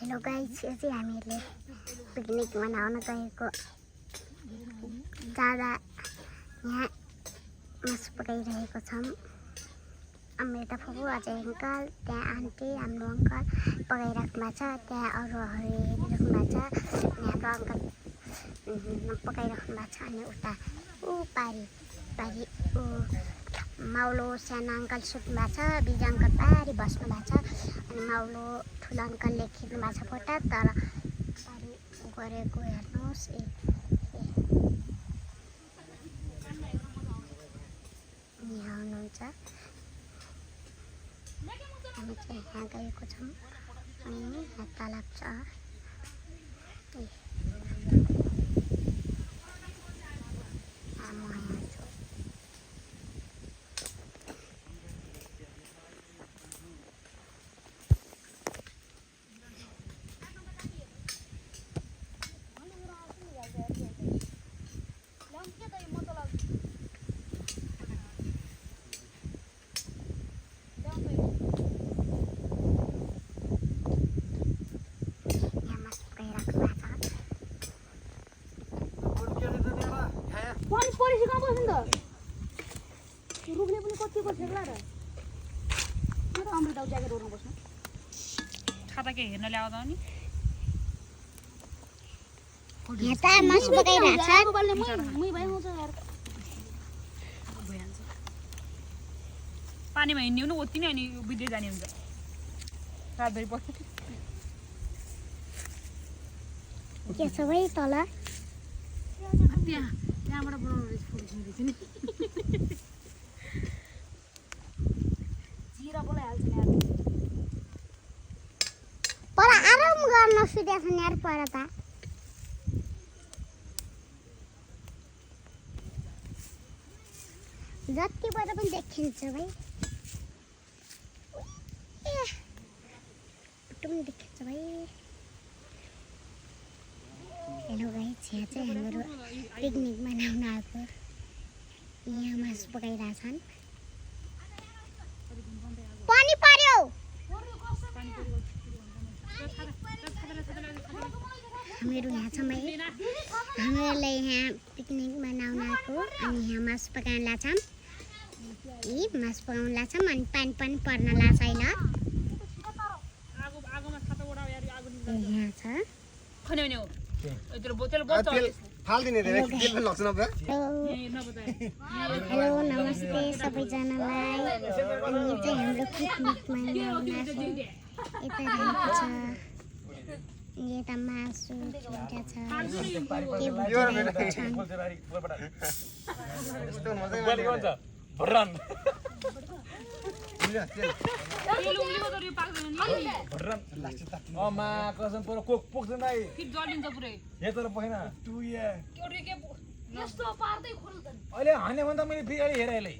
Hello guys, यो चाहिँ हामीले पिकनिक मनाउन गएको जाँदा यहाँ मासु पकाइरहेको छौँ। मेरो फुपू अझै अङ्कल, त्यहाँ आन्टी, हाम्रो अङ्कल पकाइराख्नु भएको छ, त्यहाँ अरूहरू हेरिराख्नु भएको छ। यहाँ हाम्रो अङ्कल पकाइराख्नु भएको छ। अनि उता ऊ पारी ऊ माउलो सानो अङ्कल सुत्नु भएको छ, बिज अङ्कल पारी बस्नु भएको छ। अनि माउलो ठुलो अङ्कलले खिच्नु भएको छ फोटो, तर पारी गरेको हेर्नुहोस्। यहाँ हुनुहुन्छ। हामी चाहिँ यहाँ गएको छौँ अनि यहाँ तालाब छ। पानी परेपछि कहाँ बस्नु त? रुख्ने पनि कति पर्छ होला र? मेरो अमृत आउ ज्याकेट ओर्न बस्नु। खाता के हेर्न ल्याउँदा नि यहाँ त मासु पकाइरहेको छ। मोबाइलले मै भइहाल्छ यार। भइहाल्छ। पानीमा हिँड्ने पनि ओत्ति नै अनि बित्दै जाने हुन्छ। रातभरि पर्छ। के छ भाइ तल? त्यहाँबाट बनाउनु रहेछ फुल रहेछ नि। जिरा बोलाइहाल्छ यार। पर आराम गर्न सुतेछ नि यार पर त। जतिबाट पनि देखिन्छ भाइ। पनि देखिन्छ भाइ। हेलो गाइस, यहाँ चाहिँ हाम्रो पिकनिक मनाउन आएको। यहाँ मासु पकाइरहेछन्। पानी पर्यो। हामीहरू यहाँ छौँ है। हामीहरूलाई यहाँ पिकनिक मनाउन आएको अनि यहाँ मासु पकाउन लाग्छौँ। मासु पकाउन लाग्छौँ अनि पानी पनि पर्न लाग्छ होइन। यहाँ छ। हेलो नमस्ते सबैजनालाई। अनि यो चाहिँ हाम्रो पिकनिक मनाउन यता रहेको छ। यता मासु छुट्टा छ। के भइरहेको कसम पर कोक पोक्दैन है फिट जलिन्छ पुरै यता पखेन टु या यस्तो पार्दै खोल्दैन। अहिले हाने भन्दा मैले फेरि अहिले हेरेँ अहिले